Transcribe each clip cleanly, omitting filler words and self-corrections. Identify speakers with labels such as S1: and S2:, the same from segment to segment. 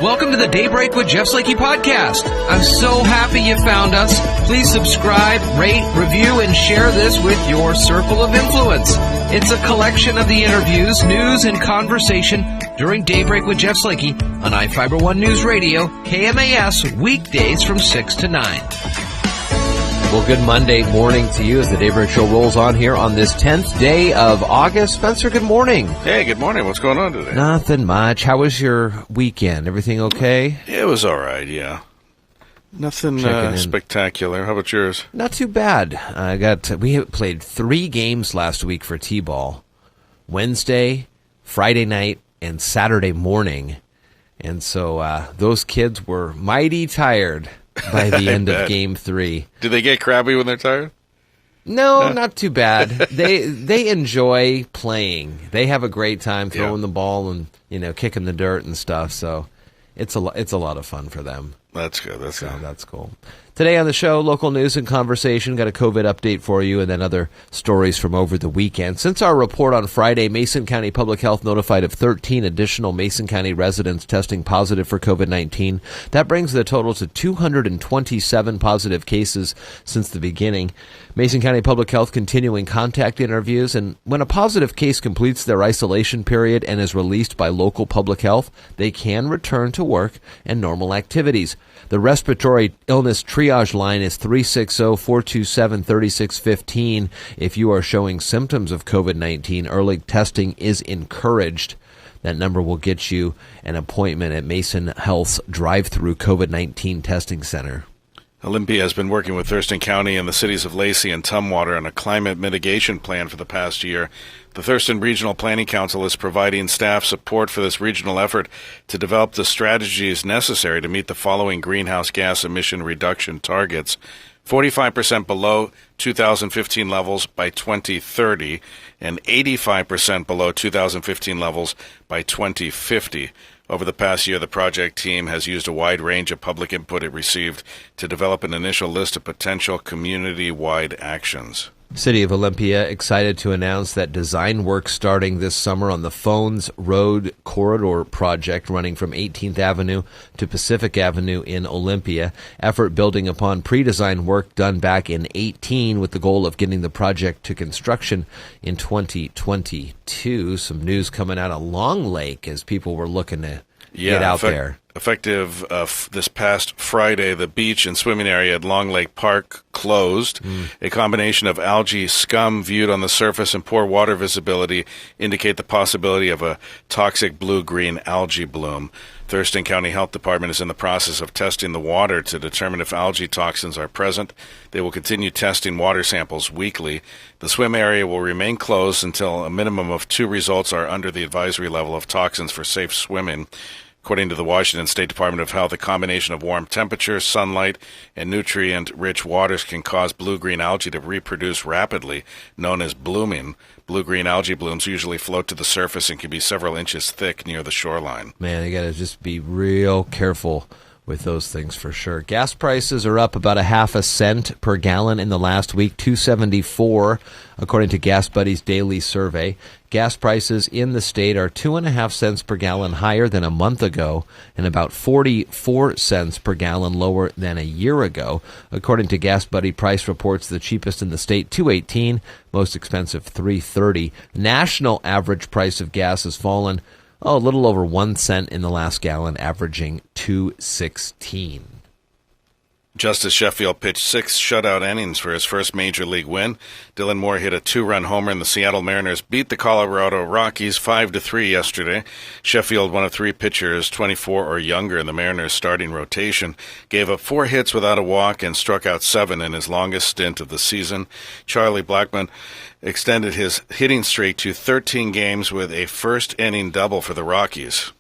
S1: Welcome to the Daybreak with Jeff Slakey podcast. I'm so happy you found us. Please subscribe, rate, review, and share this with your circle of influence. It's a collection of the interviews, news, and conversation during Daybreak with Jeff Slakey on iFiber One News Radio, KMAS, weekdays from 6 to 9.
S2: Well, good Monday morning to you as the Daybreak Show rolls on here on this 10th day of August. Spencer, good morning.
S3: Hey, good morning. What's going on today?
S2: Nothing much. How was your weekend? Everything okay?
S3: It was all right, yeah. Nothing spectacular. How about yours?
S2: Not too bad. We played 3 games last week for T-ball. Wednesday, Friday night, and Saturday morning. And so those kids were mighty tired by the end of Game 3.
S3: Do they get crabby when they're tired?
S2: No, not too bad. They enjoy playing. They have a great time throwing the ball and kicking the dirt and stuff. So it's a lot of fun for them.
S3: That's good.
S2: That's cool. Today on the show, local news and conversation. Got a COVID update for you and then other stories from over the weekend. Since our report on Friday, Mason County Public Health notified of 13 additional Mason County residents testing positive for COVID-19. That brings the total to 227 positive cases since the beginning. Mason County Public Health continuing contact interviews, and when a positive case completes their isolation period and is released by local public health, they can return to work and normal activities. The respiratory illness triage line is 360-427-3615. If you are showing symptoms of COVID-19, early testing is encouraged. That number will get you an appointment at Mason Health's drive-through COVID-19 testing center.
S3: Olympia has been working with Thurston County and the cities of Lacey and Tumwater on a climate mitigation plan for the past year. The Thurston Regional Planning Council is providing staff support for this regional effort to develop the strategies necessary to meet the following greenhouse gas emission reduction targets: 45% below 2015 levels by 2030 and 85% below 2015 levels by 2050. Over the past year, the project team has used a wide range of public input it received to develop an initial list of potential community-wide actions.
S2: City of Olympia excited to announce that design work starting this summer on the Phones Road Corridor project running from 18th Avenue to Pacific Avenue in Olympia. Effort building upon pre-design work done back in 2018 with the goal of getting the project to construction in 2022. Some news coming out of Long Lake as people were looking to get out there.
S3: Effective this past Friday, the beach and swimming area at Long Lake Park closed. A combination of algae scum viewed on the surface and poor water visibility indicate the possibility of a toxic blue-green algae bloom. Thurston County Health Department is in the process of testing the water to determine if algae toxins are present. They will continue testing water samples weekly. The swim area will remain closed until a minimum of 2 results are under the advisory level of toxins for safe swimming. According to the Washington State Department of Health, a combination of warm temperatures, sunlight, and nutrient-rich waters can cause blue-green algae to reproduce rapidly, known as blooming. Blue-green algae blooms usually float to the surface and can be several inches thick near the shoreline.
S2: Man, you got to just be real careful with those things for sure. Gas prices are up about 0.5 cent per gallon in the last week, $2.74, according to Gas Buddy's daily survey. Gas prices in the state are 2.5 cents per gallon higher than a month ago and about 44 cents per gallon lower than a year ago. According to Gas Buddy price reports, the cheapest in the state, $2.18, most expensive, $3.30. National average price of gas has fallen a little over 1 cent in the last gallon, averaging $2.16.
S3: Justice Sheffield pitched 6 shutout innings for his first major league win. Dylan Moore hit a 2-run homer, and the Seattle Mariners beat the Colorado Rockies 5-3 yesterday. Sheffield, one of 3 pitchers 24 or younger in the Mariners' starting rotation, gave up 4 hits without a walk and struck out 7 in his longest stint of the season. Charlie Blackmon extended his hitting streak to 13 games with a first-inning double for the Rockies.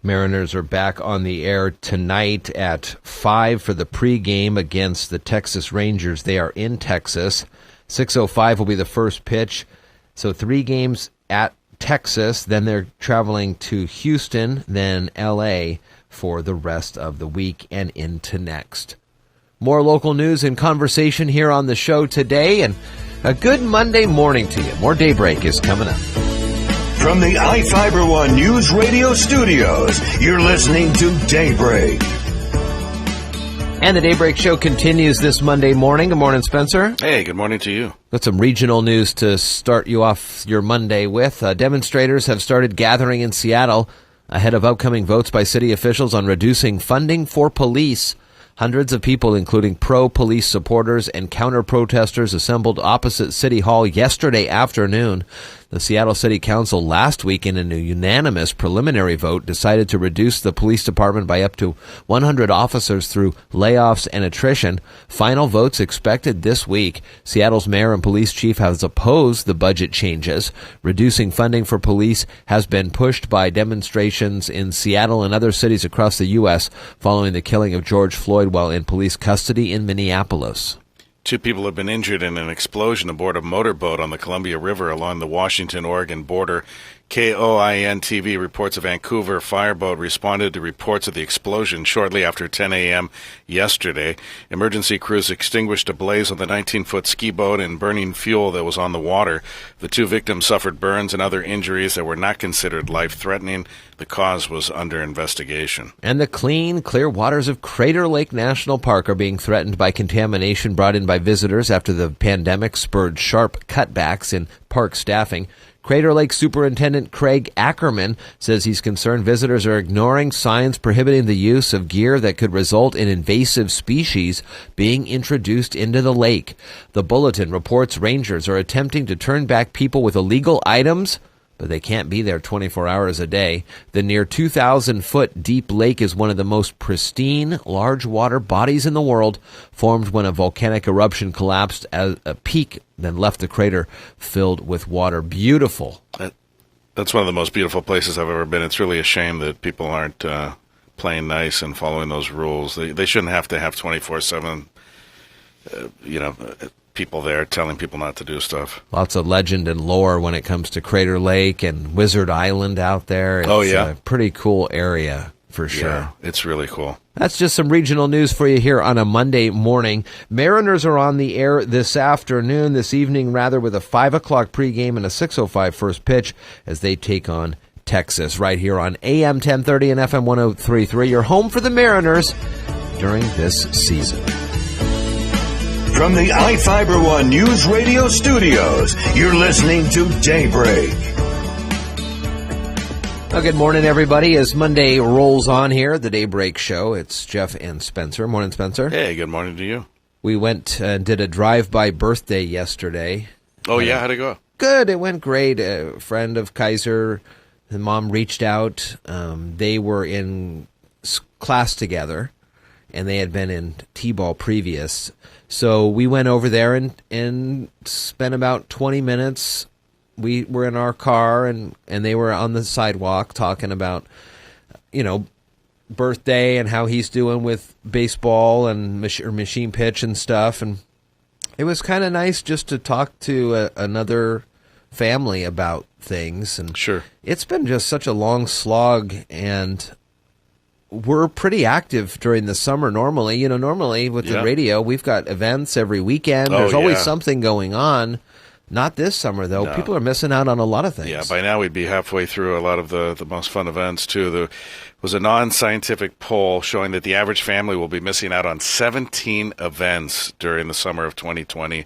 S2: Mariners are back on the air tonight at 5 for the pregame against the Texas Rangers. They are in Texas. 6:05 will be the first pitch. So 3 games at Texas, then they're traveling to Houston, then L.A. for the rest of the week and into next. More local news and conversation here on the show today, and a good Monday morning to you. More Daybreak is coming up.
S4: From the iFiber One News Radio studios, you're listening to Daybreak.
S2: And the Daybreak Show continues this Monday morning. Good morning, Spencer.
S3: Hey, good morning to you.
S2: Got some regional news to start you off your Monday with. Demonstrators have started gathering in Seattle ahead of upcoming votes by city officials on reducing funding for police. Hundreds of people, including pro-police supporters and counter-protesters, assembled opposite City Hall yesterday afternoon. The Seattle City Council last week, in a unanimous preliminary vote, decided to reduce the police department by up to 100 officers through layoffs and attrition. Final votes expected this week. Seattle's mayor and police chief has opposed the budget changes. Reducing funding for police has been pushed by demonstrations in Seattle and other cities across the U.S. following the killing of George Floyd while in police custody in Minneapolis.
S3: 2 people have been injured in an explosion aboard a motorboat on the Columbia River along the Washington-Oregon border. KOIN TV reports a Vancouver fireboat responded to reports of the explosion shortly after 10 a.m. yesterday. Emergency crews extinguished a blaze on the 19-foot ski boat and burning fuel that was on the water. The 2 victims suffered burns and other injuries that were not considered life-threatening. The cause was under investigation.
S2: And the clear waters of Crater Lake National Park are being threatened by contamination brought in by visitors after the pandemic spurred sharp cutbacks in park staffing. Crater Lake Superintendent Craig Ackerman says he's concerned visitors are ignoring signs prohibiting the use of gear that could result in invasive species being introduced into the lake. The bulletin reports rangers are attempting to turn back people with illegal items, but they can't be there 24 hours a day. The near 2,000-foot deep lake is one of the most pristine large water bodies in the world, formed when a volcanic eruption collapsed at a peak, then left the crater filled with water. Beautiful.
S3: That's one of the most beautiful places I've ever been. It's really a shame that people aren't playing nice and following those rules. They shouldn't have to have 24/7, people there telling people not to do stuff.
S2: Lots of legend and lore when it comes to Crater Lake and Wizard Island out there. It's a pretty cool area for sure.
S3: Yeah, it's really cool.
S2: That's just some regional news for you here on a Monday morning. Mariners are on the air this evening, with a 5 o'clock pregame and a 6:05 first pitch as they take on Texas right here on AM 1030 and FM 103.3. Your home for the Mariners during this season.
S4: From the iFiber One News Radio studios, you're listening to Daybreak.
S2: Well, good morning, everybody. As Monday rolls on here at the Daybreak Show, it's Jeff and Spencer. Morning, Spencer.
S3: Hey, good morning to you.
S2: We went and did a drive-by birthday yesterday.
S3: Oh, yeah? How'd it go?
S2: Good. It went great. A friend of Kaiser, the mom reached out. They were in class together, and they had been in T-ball previous. So we went over there and spent about 20 minutes. We were in our car, and they were on the sidewalk talking about, birthday and how he's doing with baseball and machine pitch and stuff. And it was kind of nice just to talk to another family about things. And
S3: sure,
S2: it's been just such a long slog, and we're pretty active during the summer normally. Normally with the radio, we've got events every weekend. There's always something going on. Not this summer, though. No. People are missing out on a lot of things.
S3: Yeah, by now we'd be halfway through a lot of the most fun events, too. There was a non-scientific poll showing that the average family will be missing out on 17 events during the summer of 2020.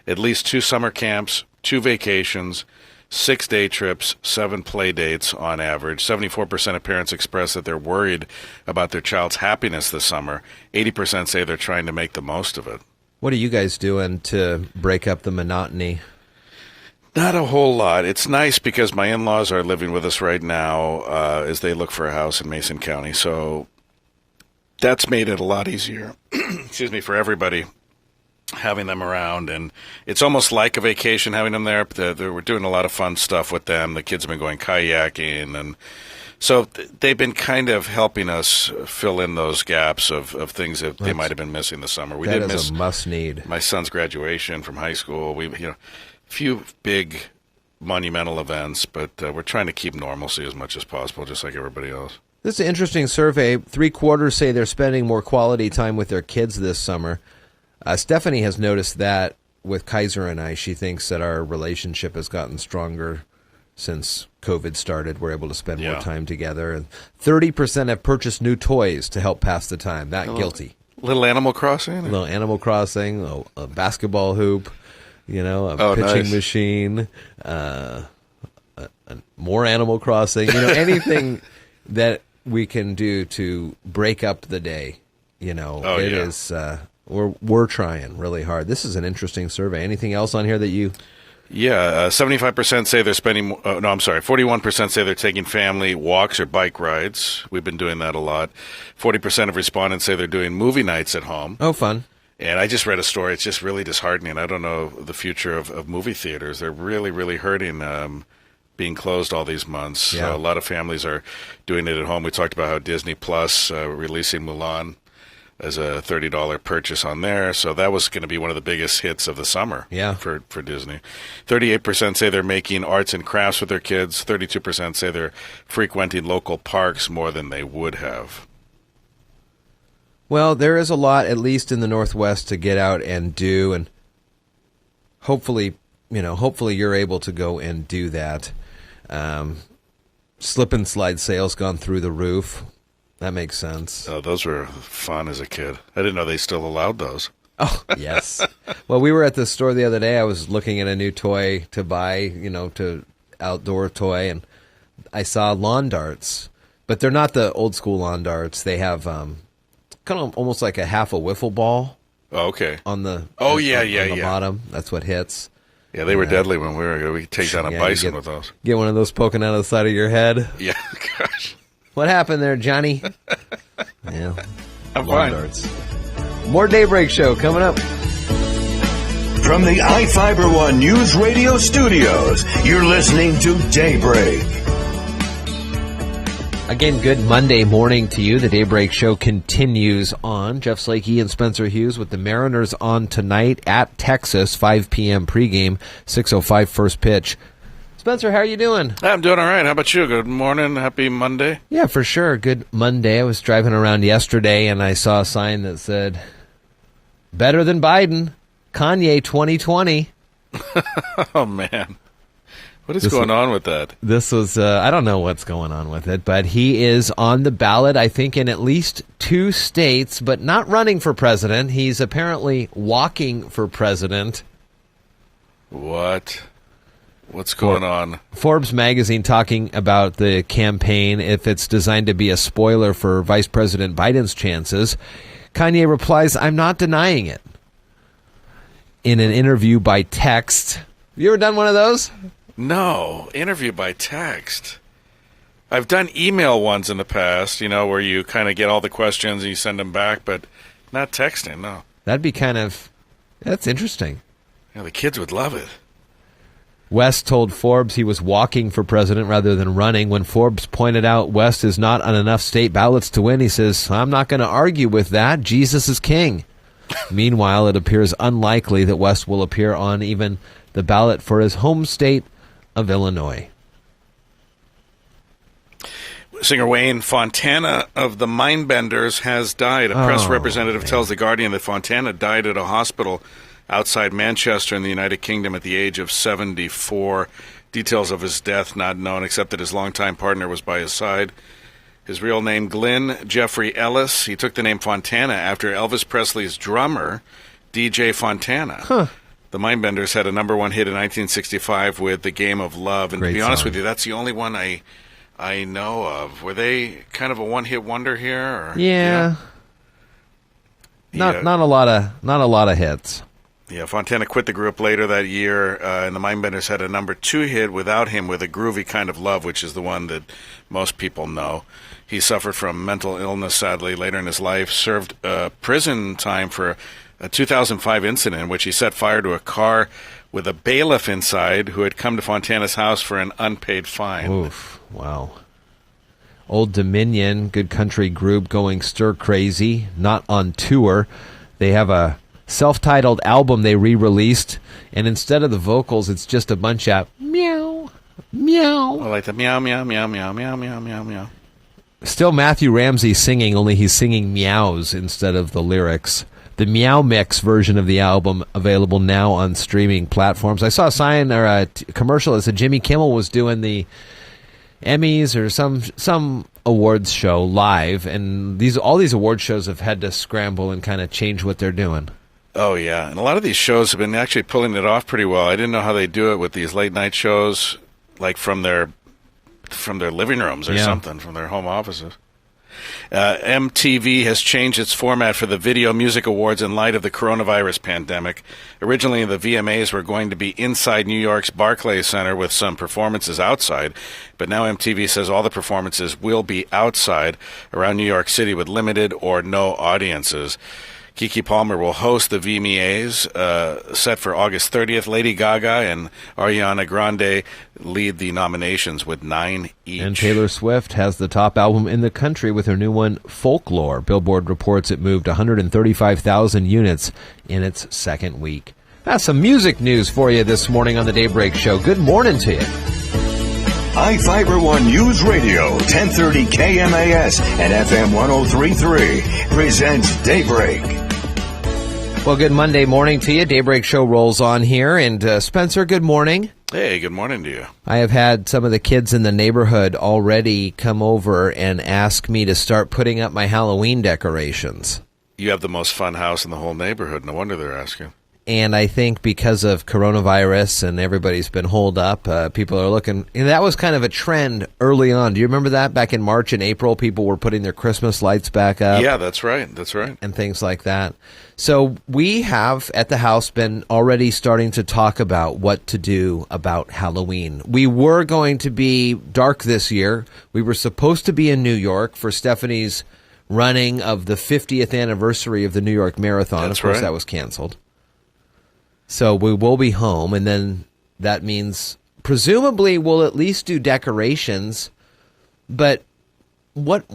S3: At least 2 summer camps, 2 vacations, 6 day trips, 7 play dates on average. 74% of parents express that they're worried about their child's happiness this summer. 80% say they're trying to make the most of it.
S2: What are you guys doing to break up the monotony?
S3: Not a whole lot. It's nice because my in-laws are living with us right now as they look for a house in Mason County. So that's made it a lot easier, for everybody having them around. And it's almost like a vacation having them there. We're doing a lot of fun stuff with them. The kids have been going kayaking. And so they've been kind of helping us fill in those gaps of things that they might have been missing this summer. We did miss
S2: a must-need.
S3: My son's graduation from high school. We few big monumental events, but we're trying to keep normalcy as much as possible, just like everybody else.
S2: This is an interesting survey. 3/4 say they're spending more quality time with their kids this summer. Stephanie has noticed that with Kaiser and I. She thinks that our relationship has gotten stronger since COVID started. We're able to spend more time together. And 30% have purchased new toys to help pass the time. Not guilty.
S3: Little Animal Crossing?
S2: A little Animal Crossing, a basketball hoop, a pitching machine, more Animal Crossing, anything that we can do to break up the day. Is we're trying really hard. This is an interesting survey. Anything else on here that you?
S3: Yeah, 75% say they're spending. 41% say they're taking family walks or bike rides. We've been doing that a lot. 40% of respondents say they're doing movie nights at home.
S2: Oh, fun.
S3: And I just read a story. It's just really disheartening. I don't know the future of movie theaters. They're really, really hurting. Being closed all these months.
S2: Yeah.
S3: So a lot of families are doing it at home. We talked about how Disney Plus releasing Mulan as a $30 purchase on there. So that was going to be one of the biggest hits of the summer for Disney. 38% say they're making arts and crafts with their kids. 32% say they're frequenting local parks more than they would have.
S2: Well, there is a lot, at least in the Northwest, to get out and do. And hopefully you're able to go and do that. Slip and slide sales gone through the roof. That makes sense.
S3: Oh, those were fun as a kid. I didn't know they still allowed those.
S2: Oh, yes. Well, we were at the store the other day. I was looking at a new toy to buy, to outdoor toy, and I saw lawn darts. But they're not the old school lawn darts. They have kind of almost like a half a wiffle ball.
S3: Oh, okay.
S2: On the
S3: bottom.
S2: That's what hits.
S3: Yeah, they were deadly when we could take down a bison with those.
S2: Get one of those poking out of the side of your head.
S3: Yeah, gosh.
S2: What happened there, Johnny? Yeah,
S3: I'm fine.
S2: Darts. More Daybreak Show coming up.
S4: From the iFiber One News Radio Studios, you're listening to Daybreak.
S2: Again, good Monday morning to you. The Daybreak Show continues on. Jeff Slakey and Spencer Hughes with the Mariners on tonight at Texas, 5 p.m. pregame, 6:05 first pitch. Spencer, how are you doing?
S3: I'm doing all right. How about you? Good morning. Happy Monday.
S2: Yeah, for sure. Good Monday. I was driving around yesterday, and I saw a sign that said, "Better than Biden, Kanye 2020."
S3: Oh, man. What is going on with that?
S2: This was, I don't know what's going on with it, but he is on the ballot, I think, in at least 2 states, but not running for president. He's apparently walking for president.
S3: What? What's going on?
S2: Forbes magazine talking about the campaign, if it's designed to be a spoiler for Vice President Biden's chances. Kanye replies, "I'm not denying it." In an interview by text. You ever done one of those?
S3: No, interview by text. I've done email ones in the past, where you kind of get all the questions and you send them back, but not texting, no.
S2: That'd be that's interesting.
S3: Yeah, the kids would love it.
S2: West told Forbes he was walking for president rather than running. When Forbes pointed out West is not on enough state ballots to win, he says, "I'm not going to argue with that. Jesus is king." Meanwhile, it appears unlikely that West will appear on even the ballot for his home state of Illinois.
S3: Singer Wayne Fontana of the Mindbenders has died. A press representative tells The Guardian that Fontana died at a hospital outside Manchester in the United Kingdom at the age of 74. Details of his death not known, except that his longtime partner was by his side. His real name, Glenn Jeffrey Ellis. He took the name Fontana after Elvis Presley's drummer, DJ Fontana.
S2: Huh.
S3: The Mindbenders had a number 1 hit in 1965 with The Game of Love. And
S2: Great
S3: to be honest
S2: song.
S3: with you, that's the only one I know of. Were they kind of a one-hit wonder here? Or,
S2: Yeah. Not a lot of hits.
S3: Yeah, Fontana quit the group later that year, and the Mindbenders had a number 2 hit without him with A Groovy Kind of Love, which is the one that most people know. He suffered from mental illness, sadly, later in his life, served prison time for a 2005 incident in which he set fire to a car with a bailiff inside who had come to Fontana's house for an unpaid fine.
S2: Oof, wow. Old Dominion, good country group going stir crazy, not on tour. They have a self-titled album they re-released, and instead of the vocals, it's just a bunch of meow, meow.
S3: I like the meow, meow, meow, meow, meow, meow, meow, meow.
S2: Still Matthew Ramsey singing, only he's singing meows instead of the lyrics. the Meow Mix version of the album available now on streaming platforms. I saw a sign or a commercial that said Jimmy Kimmel was doing the Emmys or some awards show live, and all these award shows have had to scramble and kind of change what they're doing.
S3: Oh, yeah. And a lot of these shows have been actually pulling it off pretty well. I didn't know how they do it with these late-night shows, like from their living rooms or something, from their home offices. MTV has changed its format for the Video Music Awards in light of the coronavirus pandemic. Originally, the VMAs were going to be inside New York's Barclays Center with some performances outside, but now MTV says all the performances will be outside around New York City with limited or no audiences. Keke Palmer will host the VMAs, set for August 30th. Lady Gaga and Ariana Grande lead the nominations with 9 each.
S2: And Taylor Swift has the top album in the country with her new one, Folklore. Billboard reports it moved 135,000 units in its second week. That's some music news for you this morning on the Daybreak Show. Good morning to you.
S4: I-Fiber One News Radio, 1030 KMAS and FM 103.3 presents Daybreak.
S2: Well, good Monday morning to you. Daybreak Show rolls on here. And Spencer, good morning.
S3: Hey, good morning to you.
S2: I have had some of the kids in the neighborhood already come over and ask me to start putting up my Halloween decorations.
S3: You have the most fun house in the whole neighborhood. No wonder they're asking.
S2: And I think because of coronavirus and everybody's been holed up, people are looking. And that was kind of a trend early on. Do you remember that? Back in March and April, people were putting their Christmas lights back up.
S3: Yeah, that's right. That's right.
S2: And things like that. So we have at the house been already starting to talk about what to do about Halloween. We were going to be dark this year. We were supposed to be in New York for Stephanie's running of the 50th anniversary of the New York Marathon.
S3: That's
S2: of course,
S3: right.
S2: That was canceled. So we will be home, and then that means presumably we'll at least do decorations. But what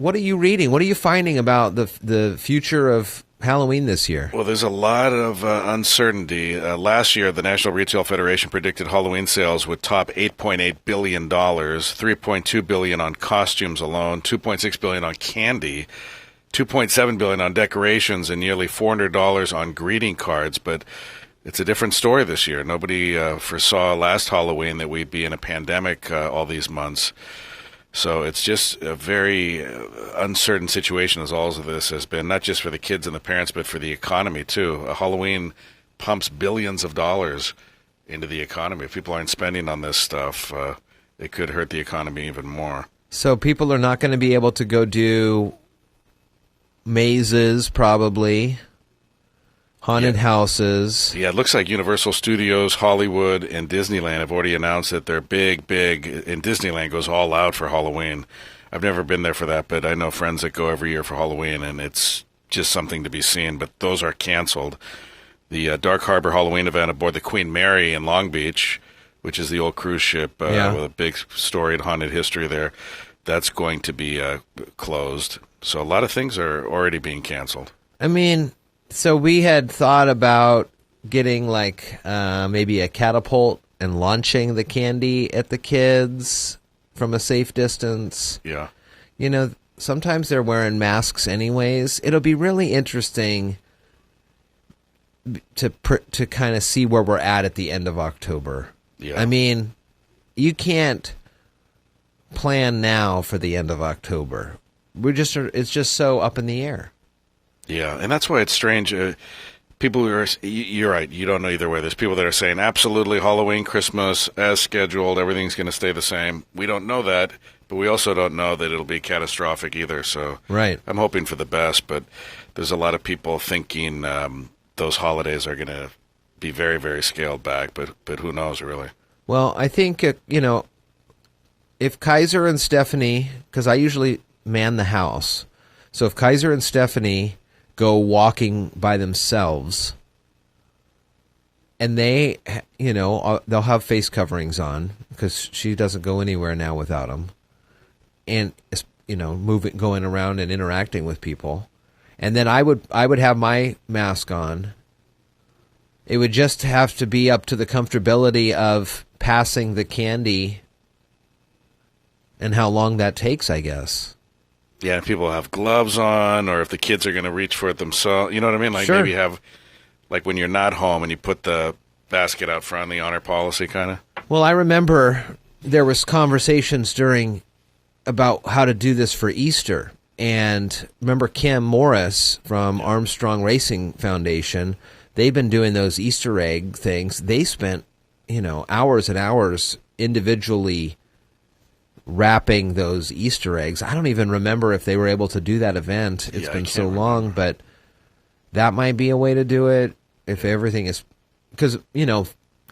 S2: are you reading? What are you finding about the future of Halloween this year?
S3: Well, there's a lot of uncertainty. Last year, the National Retail Federation predicted Halloween sales would top $8.8 billion, $3.2 billion on costumes alone, $2.6 billion on candy, $2.7 billion on decorations, and nearly $400 on greeting cards. But it's a different story this year. Nobody foresaw last Halloween that we'd be in a pandemic all these months. So it's just a very uncertain situation as all of this has been, not just for the kids and the parents, but for the economy, too. Halloween pumps billions of dollars into the economy. If people aren't spending on this stuff, it could hurt the economy even more.
S2: So people are not going to be able to go do mazes, probably. Haunted houses.
S3: Yeah, it looks like Universal Studios, Hollywood, and Disneyland have already announced that they're big, and Disneyland goes all out for Halloween. I've never been there for that, but I know friends that go every year for Halloween, and it's just something to be seen, but those are canceled. The Dark Harbor Halloween event aboard the Queen Mary in Long Beach, which is the old cruise ship with a big storied haunted history there, that's going to be closed. So a lot of things are already being canceled.
S2: I mean, so we had thought about getting like maybe a catapult and launching the candy at the kids from a safe distance.
S3: Yeah.
S2: You know, sometimes they're wearing masks anyways. It'll be really interesting to kind of see where we're at the end of October.
S3: Yeah.
S2: I mean, you can't plan now for the end of October. It's just so up in the air.
S3: Yeah, and that's why it's strange. People who are, you're right, you don't know either way. There's people that are saying, absolutely, Halloween, Christmas, as scheduled, everything's going to stay the same. We don't know that, but we also don't know that it'll be catastrophic either. So
S2: right.
S3: I'm hoping for the best, but there's a lot of people thinking those holidays are going to be very, very scaled back, but who knows, really?
S2: Well, I think, if Kaiser and Stephanie, because I usually man the house, so if Kaiser and Stephanie go walking by themselves, and they, they'll have face coverings on because she doesn't go anywhere now without them, and going around and interacting with people, and then I would have my mask on. It would just have to be up to the comfortability of passing the candy, and how long that takes, I guess.
S3: Yeah, people have gloves on, or if the kids are going to reach for it themselves. You know what I mean? Like
S2: Sure.
S3: maybe have, like when you're not home and you put the basket out front, the honor policy kind of.
S2: Well, I remember there was conversations about how to do this for Easter. And remember Cam Morris from Armstrong Racing Foundation, they've been doing those Easter egg things. They spent, hours and hours individually wrapping those Easter eggs. I don't even remember if they were able to do that event. It's been so long, but that might be a way to do it if everything is, because,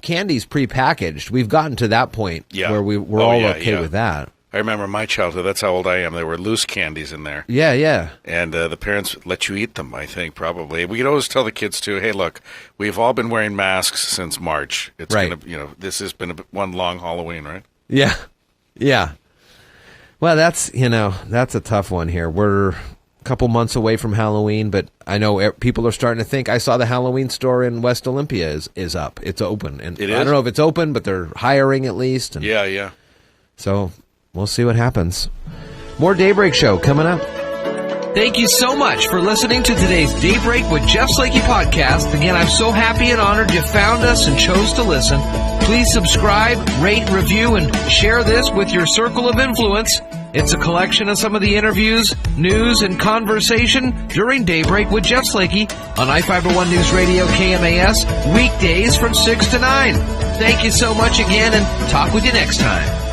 S2: candy's prepackaged. We've gotten to that point where we're all okay with that.
S3: I remember my childhood. That's how old I am. There were loose candies in there.
S2: Yeah, yeah.
S3: And the parents let you eat them, I think, probably. We could always tell the kids, too, hey, look, we've all been wearing masks since March. It's
S2: right.
S3: This has been one long Halloween, right?
S2: Yeah, yeah. Well, that's a tough one here. We're a couple months away from Halloween, but I know people are starting to think. I saw the Halloween store in West Olympia is up. It's open. And
S3: it is?
S2: I don't know if it's open, but they're hiring at least. And
S3: yeah.
S2: So we'll see what happens. More Daybreak Show coming up.
S1: Thank you so much for listening to today's Daybreak with Jeff Slakey podcast. Again, I'm so happy and honored you found us and chose to listen. Please subscribe, rate, review, and share this with your circle of influence. It's a collection of some of the interviews, news, and conversation during Daybreak with Jeff Slakey on I-501 News Radio KMAS, weekdays from 6 to 9. Thank you so much again, and talk with you next time.